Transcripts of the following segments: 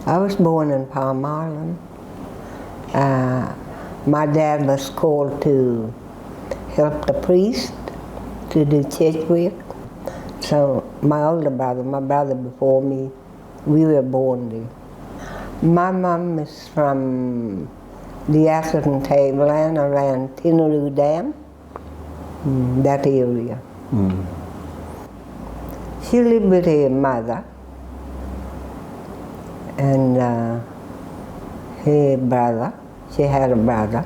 I was born in Palm Island. My dad was called to help the priest to do church work. So my older brother, my brother before me, we were born there. My mom is from the Atherton Tableland around Tinaroo Dam, that area. She lived with her mother and her brother. She had a brother.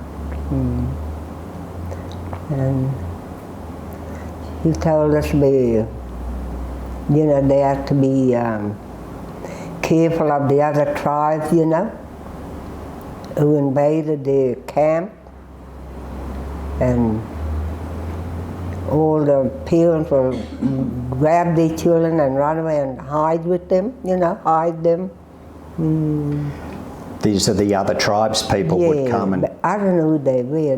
And he told us they have to be careful of the other tribes, who invaded their camp. And all the parents will grab their children and run away and hide with them, hide them. These are the other tribes people would come and... I don't know who they were,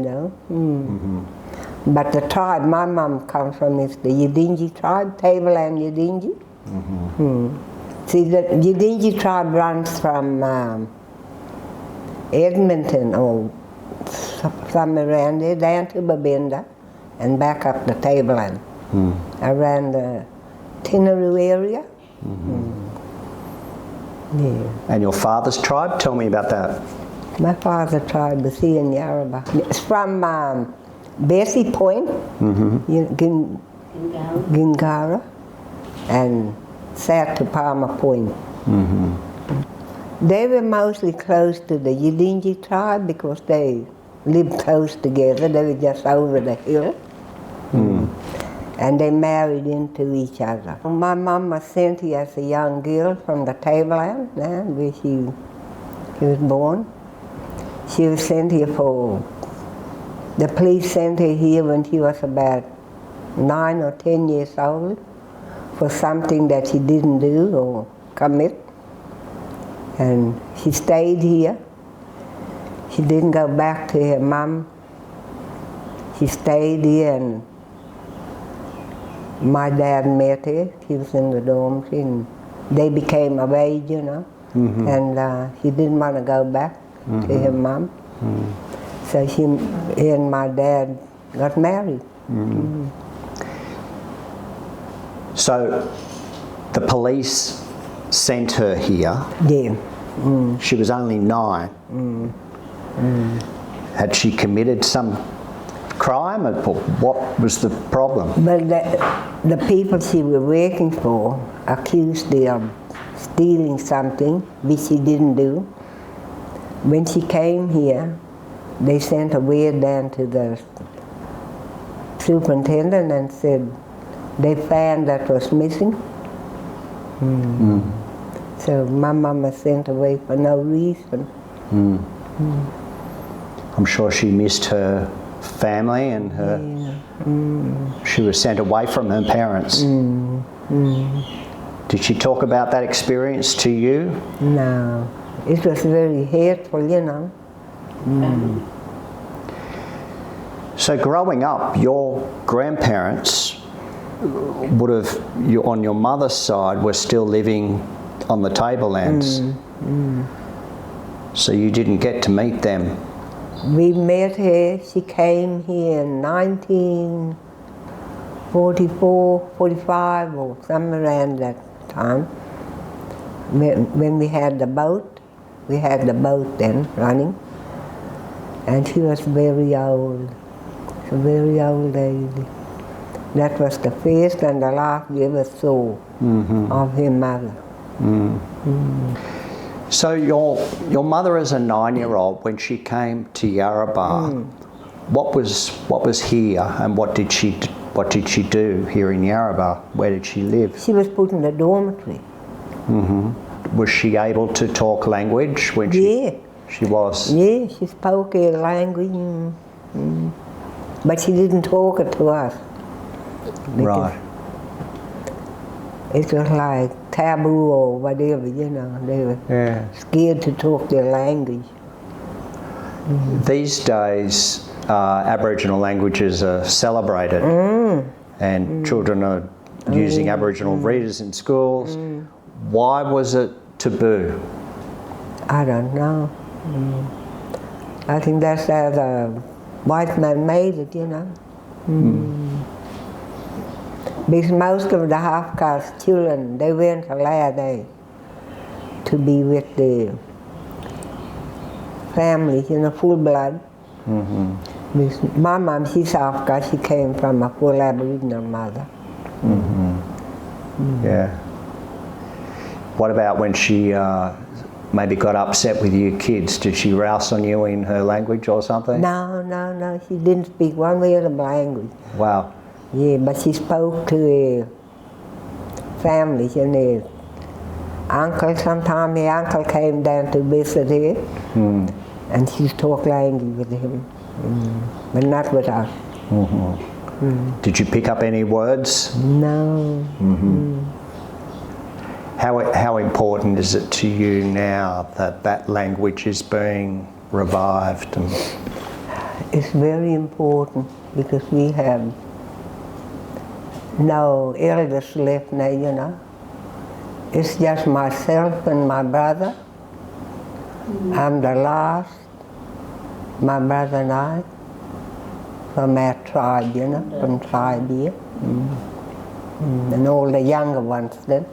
But the tribe my mom comes from is the Yidinji tribe, Tableland Yidinji. See, the Yidinji tribe runs from Edmonton or somewhere around there down to Babinda and back up the Tableland, around the Tinaroo area. Yeah. And your father's tribe? Tell me about that. My father's tribe was here in Yarrabah. It's from Bessie Point, Gingara, and south to Palmer Point. They were mostly close to the Yidinji tribe because they lived close together. They were just over the hill. And they married into each other. My mom was sent here as a young girl from the Tableland, where she was born. She was sent here the police sent her here when she was about 9 or 10 years old for something that she didn't do or commit. And she stayed here. She didn't go back to her mom. She stayed here, and my dad met her. He was in the dorms, and they became of age, and she didn't want to go back to her mom. So she and my dad got married. So the police sent her here. Yeah. She was only 9. Had she committed some crime, or what was the problem? Well, the people she was working for accused her of stealing something, which she didn't do. When she came here, they sent a word down to the superintendent and said they found that was missing. So my mom was sent away for no reason. I'm sure she missed her family and her... She was sent away from her parents. Did she talk about that experience to you? No. It was very hurtful, So growing up, your grandparents would have, on your mother's side, were still living on the Tablelands. So you didn't get to meet them. We met her. She came here in 1944, 45, or somewhere around that time. When we had the boat. We had the boat then running. And she was very old. A very old lady. That was the first and the last we ever saw of her mother. So your mother as a 9-year-old, when she came to Yarrabah, what was here, and what did she do here in Yarrabah? Where did she live? She was put in a dormitory. Was she able to talk language when she was? Yeah, she spoke a language, but she didn't talk it to us. Right. It was like taboo or whatever, They were scared to talk their language. These days, Aboriginal languages are celebrated, and children are using Aboriginal readers in schools. Why was it taboo? I don't know. I think that's how the white man made it, you know. Because most of the half-caste children, they weren't allowed to be with the family, you know, full blood. Because my mom, she's half-caste, she came from a full Aboriginal mother. Yeah. What about when she maybe got upset with you kids? Did she rouse on you in her language or something? No, she didn't speak one word of language. Wow. Yeah, but she spoke to the family, you know. Uncle, sometimes the uncle came down to visit her, and she talked language with him, but not with us. Did you pick up any words? No. How important is it to you now that that language is being revived? It's very important because we have no elders left now, you know. It's just myself and my brother. I'm the last, my brother and I, from our tribe, you know, from tribe here. And all the younger ones then.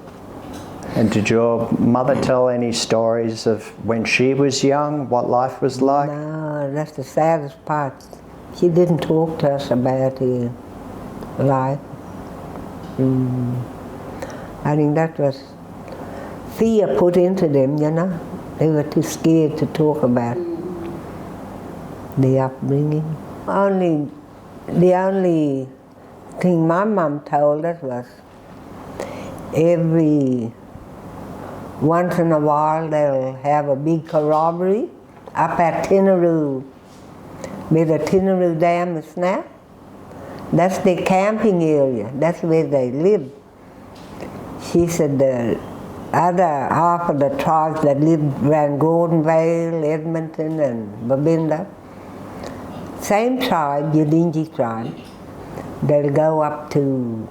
And did your mother tell any stories of when she was young, what life was like? No, that's the saddest part. She didn't talk to us about her life. I think that was fear put into them, you know. They were too scared to talk about the upbringing. The only thing my mom told us was every once in a while they'll have a big corroboree up at Tinaroo, where the Tinaroo Dam is now. That's their camping area. That's where they live. She said the other half of the tribes that lived around Gordonvale, Edmonton, and Babinda, same tribe, Yidinji tribe, they'll go up to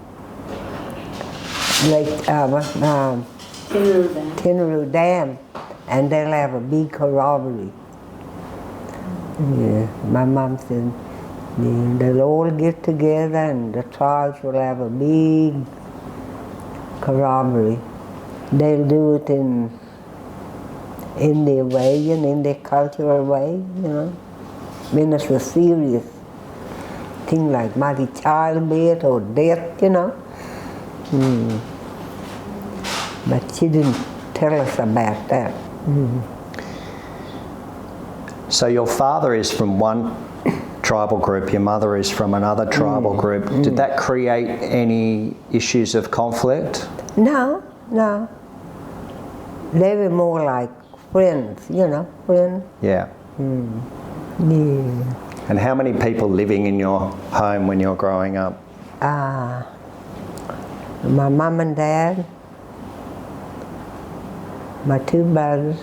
Lake Tinaroo Dam, and they'll have a big corroboree. Yeah, my mom said they'll all get together and the tribes will have a big corroboree. They'll do it in their way and in their cultural way, you know. When it's a serious thing like maybe childbirth or death, you know. But she didn't tell us about that. So your father is from one tribal group, your mother is from another tribal group. Did that create any issues of conflict? No. They were more like friends, you know, friends. Yeah. Yeah. And how many people living in your home when you're growing up? My mom and dad, my two brothers,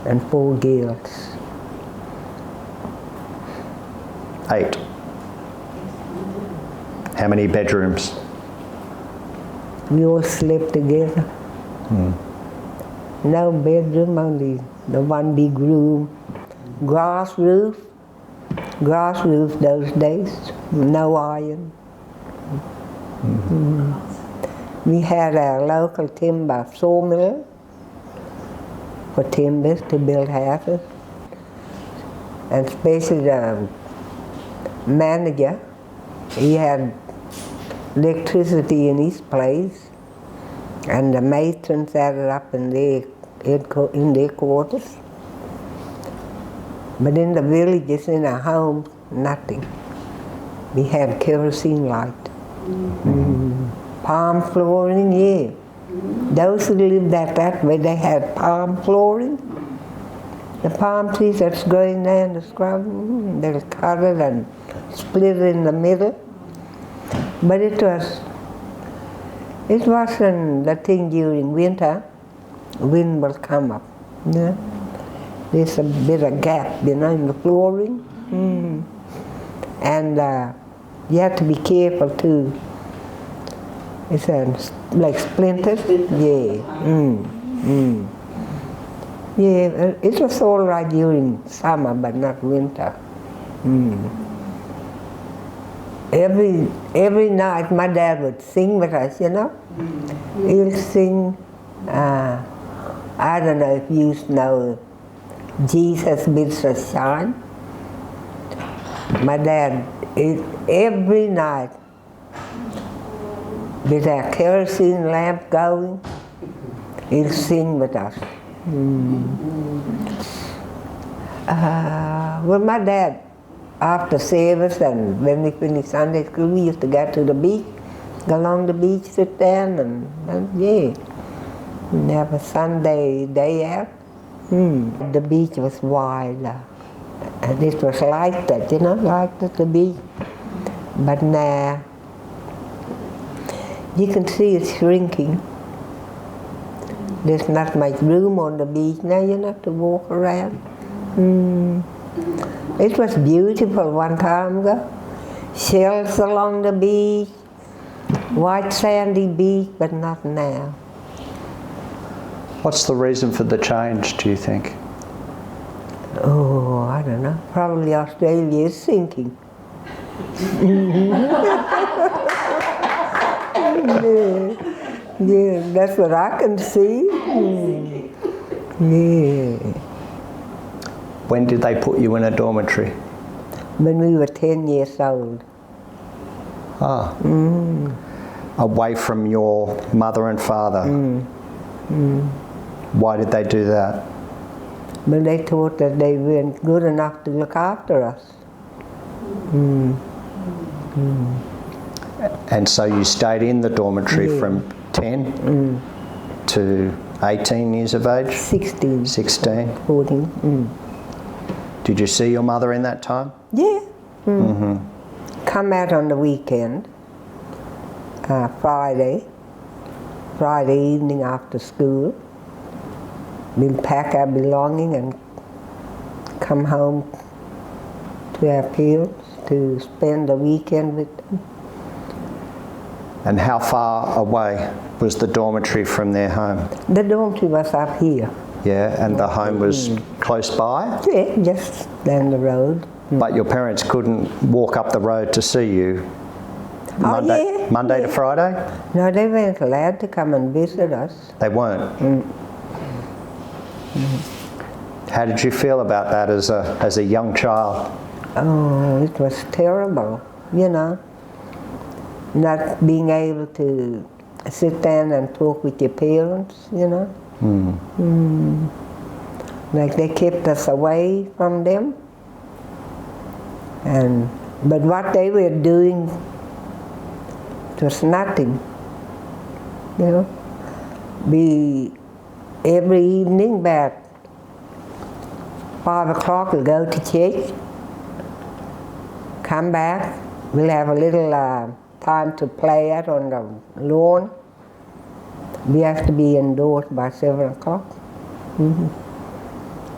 and 4 girls. 8. How many bedrooms? We all slept together. No bedroom, only the one big room. Grass roof those days, no iron. We had our local timber sawmill for timbers to build houses. And especially the manager, he had electricity in his place, and the matrons had it up in their quarters. But in the villages, in our homes, nothing. We had kerosene light. Palm flooring, yeah. Those who lived at that way, they had palm flooring. The palm trees that's growing there in the scrub, they'll cut it and split it in the middle. But it wasn't the thing during winter. Wind will come up. Yeah. There's a bit of gap, you know, in the flooring. And you have to be careful too. It's like splinters. Yeah. Yeah, it was all right during summer, but not winter. Every night my dad would sing with us, you know. He'll sing, I don't know if you know Jesus Bids Us Shine. My dad, every night, with our kerosene lamp going, he'll sing with us. Well, my dad, after service and when we finished Sunday school, we used to go to the beach, go along the beach, sit down, and yeah, we'd have a Sunday day out. The beach was wide, and it was like that, you know, like that, the beach. But now, you can see it's shrinking. There's not much room on the beach now, you know, to walk around. It was beautiful one time ago. Shells along the beach, white sandy beach, but not now. What's the reason for the change, do you think? Oh, I don't know. Probably Australia is sinking. Yeah, that's what I can see. Yeah. When did they put you in a dormitory? When we were 10 years old. Ah. Away from your mother and father? Why did they do that? But they thought that they weren't good enough to look after us. And so you stayed in the dormitory from 10 to 18 years of age? 16. 16. 14. Did you see your mother in that time? Yeah. Come out on the weekend, Friday evening after school. We'll pack our belongings and come home to our fields to spend the weekend with them. And how far away was the dormitory from their home? The dormitory was up here. Yeah, and the home was close by? Yeah, just down the road. But your parents couldn't walk up the road to see you Monday to Friday? No, they weren't allowed to come and visit us. They weren't? How did you feel about that as a young child? Oh, it was terrible, you know. Not being able to sit down and talk with your parents, you know. Like they kept us away from them. But what they were doing was nothing, you know. Every evening about 5 o'clock we'll go to church, come back, we'll have a little time to play out on the lawn. We have to be indoors by 7 o'clock.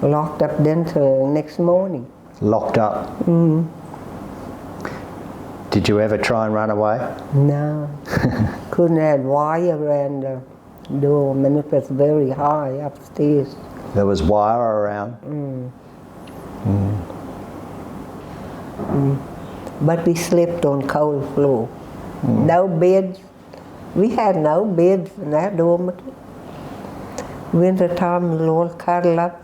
Locked up then till next morning. Locked up? Did you ever try and run away? No. Couldn't have wire around the door, and it was very high upstairs. There was wire around? But we slept on cold floor. No beds. We had no beds in that dormitory. Winter time we'll all cuddle up,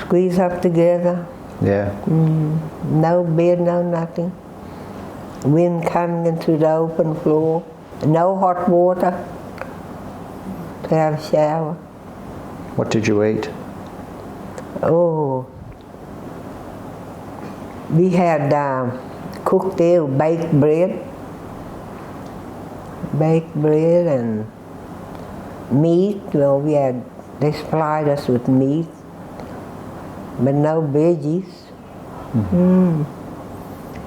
squeeze up together. Yeah. No bed, no nothing. Wind coming in through the open floor. No hot water to have a shower. What did you eat? Oh, we had cooked there, baked bread and meat. Well, they supplied us with meat, but no veggies.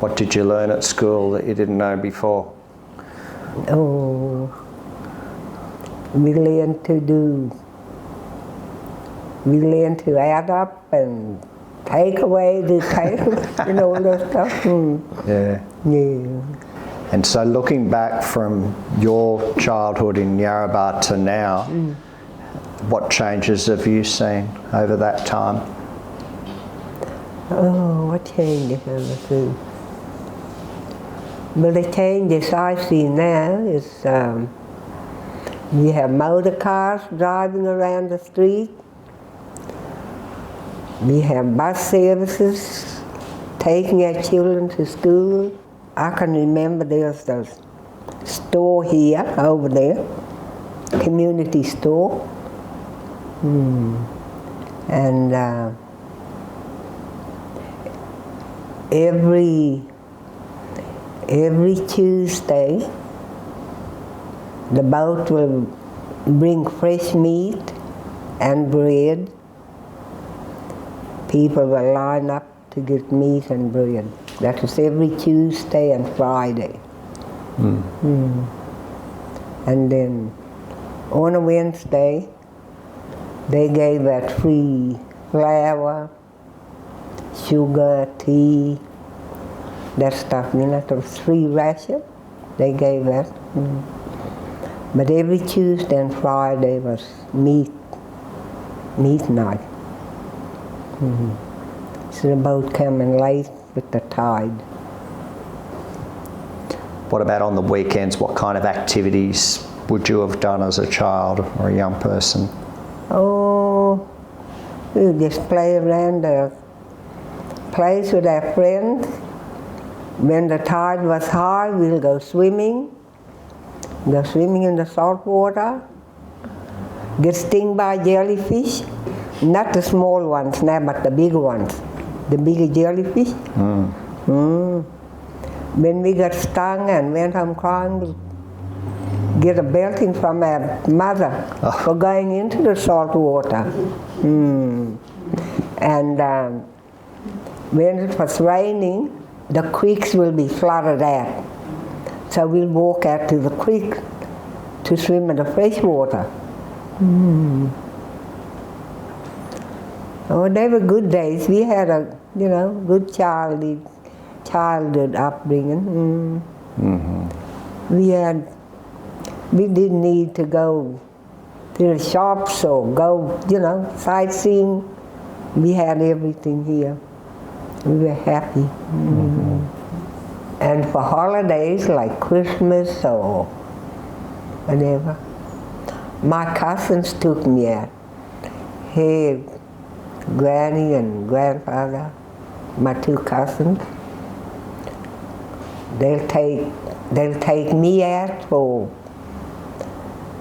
What did you learn at school that you didn't know before? Oh, we learned to add up and take away the tables and all that stuff. Yeah. Yeah. And so looking back from your childhood in Yarrabah to now, what changes have you seen over that time? Oh, what changes have I seen? Well, the changes I see now is we have motor cars driving around the street. We have bus services taking our children to school. I can remember there's a store here, over there, community store. And every Tuesday, the boat will bring fresh meat and bread. People will line up to get meat and bread. That is every Tuesday and Friday. And then on a Wednesday, they gave out free flour, sugar, tea, that stuff. You know, it was free ration. They gave that. But every Tuesday and Friday was meat night. So the boat coming late with the tide. What about on the weekends? What kind of activities would you have done as a child or a young person? Oh, we just play around the place with our friends. When the tide was high, we'll go swimming in the salt water, get stung by jellyfish, not the small ones now, but the big ones, the bigger jellyfish. When we got stung and went home crying, we get a belting from our mother for going into the salt water. And when it was raining, the creeks will be flooded out. So we'll walk out to the creek to swim in the fresh water. Oh, they were good days. We had a, good childhood upbringing. We didn't need to go to the shops or go, sightseeing. We had everything here. We were happy. And for holidays like Christmas or whatever, my cousins took me out. Hey, Granny and Grandfather, my two cousins, they'll take me out for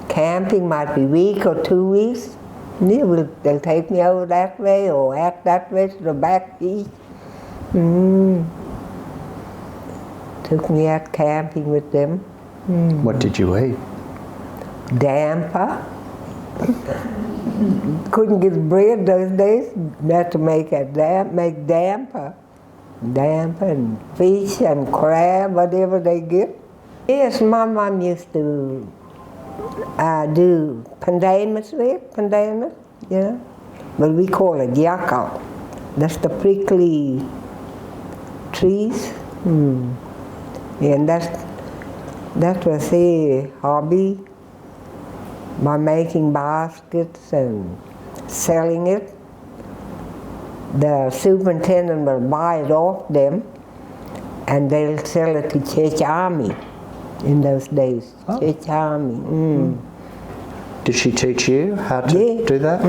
camping, might be a week or 2 weeks. They'll take me over that way or out that way to the back beach. Took me out camping with them. What did you eat? Damper. Couldn't get bread those days. Had to make damper. Damper and fish and crab, whatever they get. Yes, my mom used to do pandanus with, but we call it yakka. That's the prickly trees. And that was her hobby, by making baskets and selling it. The superintendent will buy it off them and they'll sell it to Church Army in those days. Church Army. Did she teach you how to do that?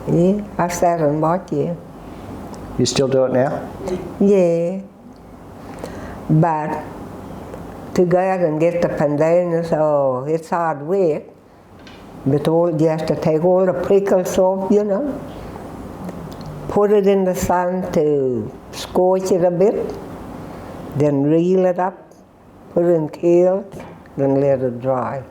Yeah, I sat and watched, yeah. You still do it now? Yeah. But to go out and get the pandanus, it's hard work. But you have to take all the prickles off, put it in the sun to scorch it a bit, then reel it up, put it in keels, then let it dry.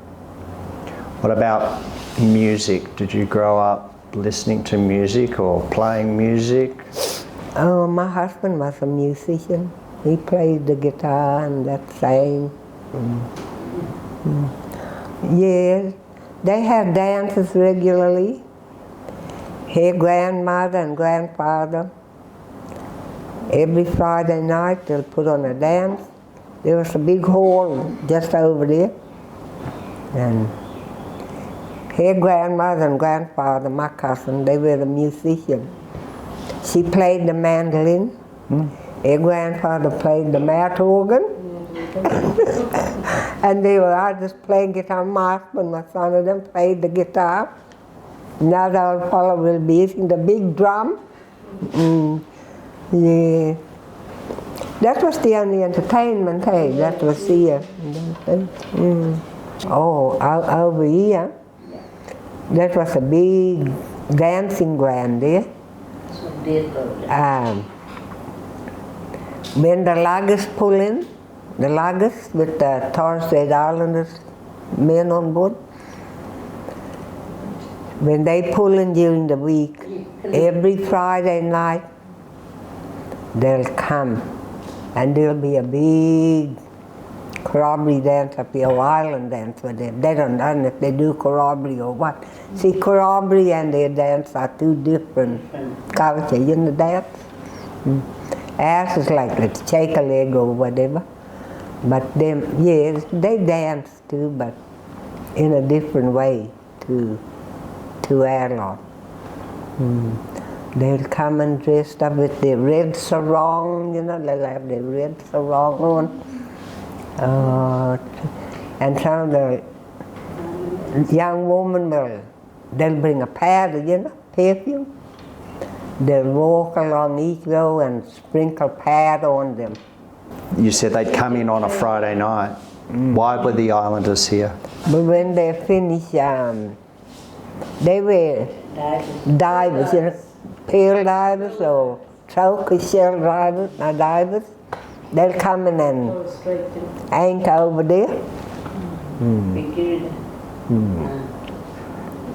What about music? Did you grow up listening to music or playing music? Oh, my husband was a musician. He played the guitar and that sang. Yes, they had dances regularly. Her grandmother and grandfather, every Friday night they'll put on a dance There was a big hall just over there. And her grandmother and grandfather, my cousin, they were the musicians. She played the mandolin. Her grandfather played the mouth organ. And they were all just playing guitar. My husband, my son of them played the guitar. Now the old fellow will be using the big drum. Yeah. That was the only entertainment, hey, that was here. Oh, over here, that was a big dancing ground there. When the loggers pull in, the loggers with the Torres Strait Islanders men on board, when they pull in during the week, every Friday night, they'll come and there'll be a big corroboree dance up here, island dance for them. They don't know if they do corroboree or what. See, corroboree and their dance are two different cultures in the dance. Ours is like let's shake a leg or whatever. But them, yes, they dance too, but in a different way to our lot. They'll come and dressed up with their red sarong, you know, they'll have their red sarong on. And some of the young women they'll bring a powder, you know, perfume. They'll walk along each row and sprinkle powder on them. You said they'd come in on a Friday night. Why were the islanders here? But when they finish, they were divers, you know, pearl divers or choker shell divers. They'll come in and anchor over there.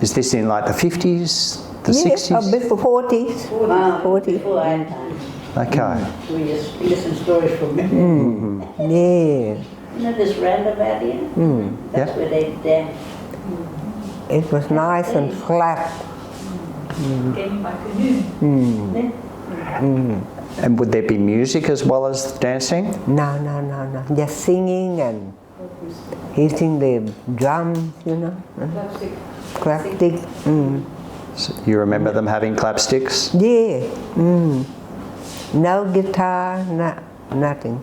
Is this in like the 50s, the 60s? Yes, before 40s. 40s. Before our time. Okay. We just listen stories from them. Yeah. You know this roundabout here? That's where they dance. It was nice and flat. And would there be music as well as dancing? No. Just singing and hitting the drums, you know. Clapstick. So you remember them having clapsticks? Yeah. No guitar, nothing.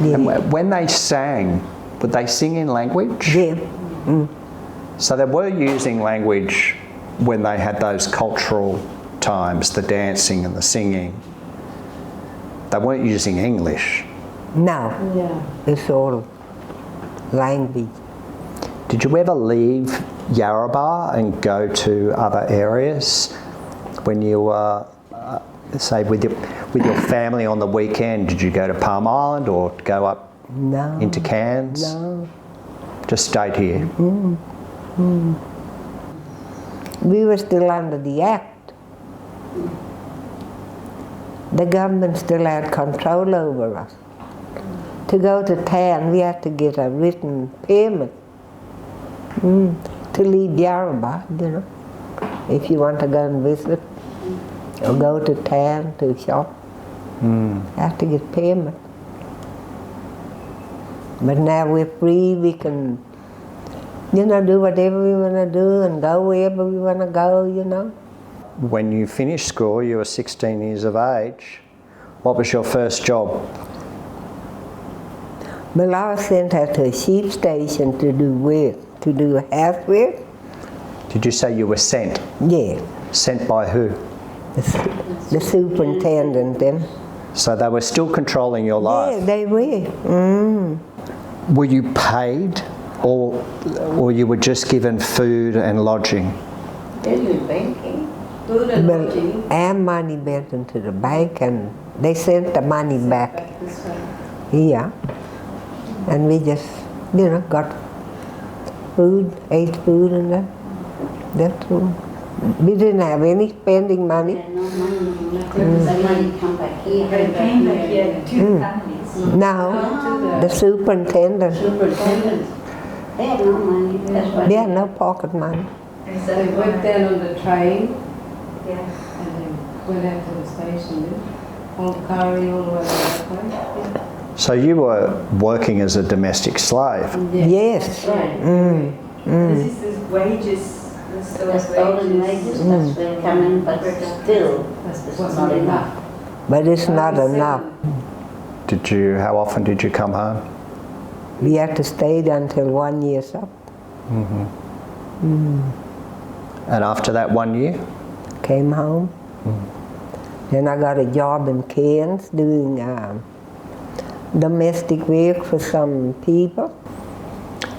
Yeah. And when they sang, would they sing in language? Yeah. So they were using language when they had those cultural times, the dancing and the singing. They weren't using English. No. It's all language. Did you ever leave Yarrabah and go to other areas when you were, say, with your family on the weekend? Did you go to Palm Island or go up into Cairns? No. Just stayed here? We were still under the Act. The government still had control over us. To go to town, we had to get a written permit to leave Yarrabah, you know, if you want to go and visit or go to town to shop. Have to get permit. But now we're free, we can, you know, do whatever we want to do and go wherever we want to go, you know. When you finished school, you were 16 years of age. What was your first job? Well, I was sent out to a sheep station to do work, to do housework. Did you say you were sent? Yeah. Sent by who? The superintendent, them. So they were still controlling your life? Yeah, they were. Were you paid or you were just given food and lodging? They're doing banking. Food and lodging. Well, our money went into the bank and they sent the money back here. And we just, you know, got food, ate food and that. That's all. We didn't have any spending money. No money. The money come back here. They came back here, two families. No, the superintendent. Superintendent. They had no money. That's why They had no pocket money. And so They went down on the train yeah. and then went out to the station then. All carrying all the way to the place. So you were working as a domestic slave. Yes. Right. This is wages. The stolen wages, that's where coming, but still, it's not enough. But it's not enough. How often did you come home? We had to stay there until 1 year's up. And after that 1 year? Came home. Then I got a job in Cairns doing domestic work for some people.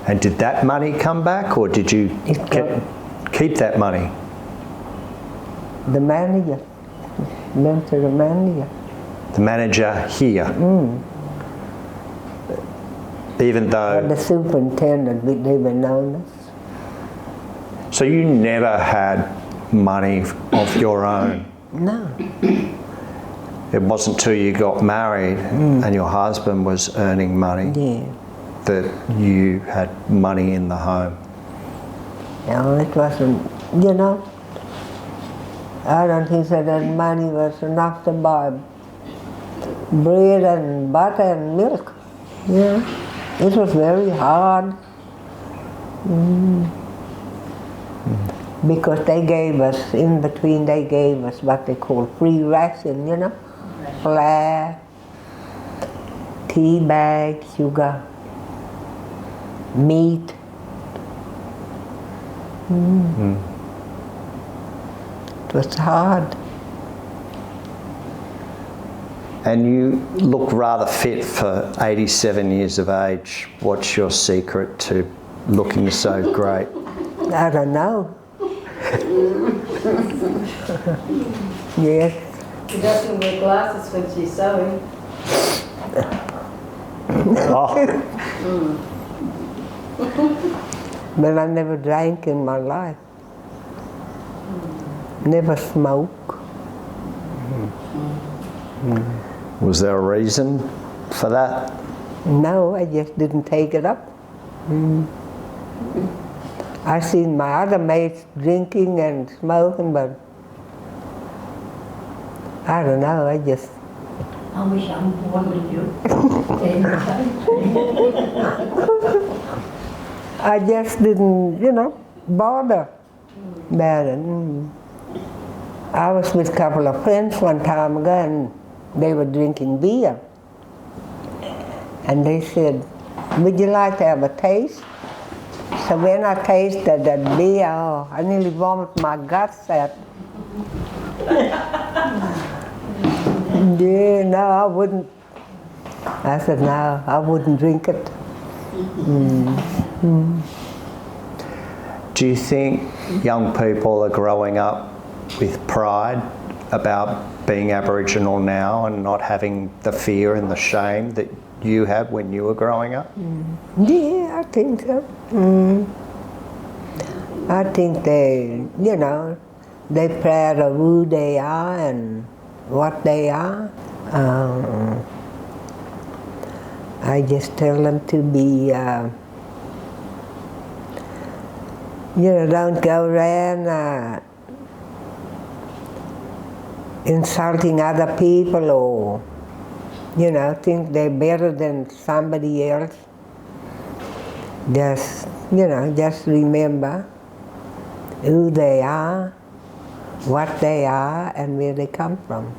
And did that money come back, or did you keep that money? The manager went to the manager. The manager here? Even though... The superintendent, they were known as. So you never had money of your own? No. It wasn't till you got married and your husband was earning money that you had money in the home? No, it wasn't, you know. I don't think that money was enough to buy bread and butter and milk. Yeah. It was very hard. Because they gave us, in between they gave us what they call free ration, you know. Flour, tea bag, sugar, meat. It was hard. And you look rather fit for 87 years of age. What's your secret to looking so great? I don't know. Yes. She doesn't wear glasses when she's sewing. But I never drank in my life. Never smoked. Was there a reason for that? No, I just didn't take it up. I seen my other mates drinking and smoking, but I don't know, I just... I wish I'm born with you. I just didn't, you know, bother about it. I was with a couple of friends one time ago and they were drinking beer. And they said, would you like to have a taste? So when I tasted that beer, oh, I nearly vomited my guts out. Yeah, no, I wouldn't. I said, no, I wouldn't drink it. Do you think young people are growing up with pride about being Aboriginal now and not having the fear and the shame that you had when you were growing up? Yeah, I think so. I think they, you know, they're proud of who they are and what they are. I just tell them to be, you know, don't go around insulting other people or, you know, think they're better than somebody else. Just, you know, just remember who they are, what they are, and where they come from.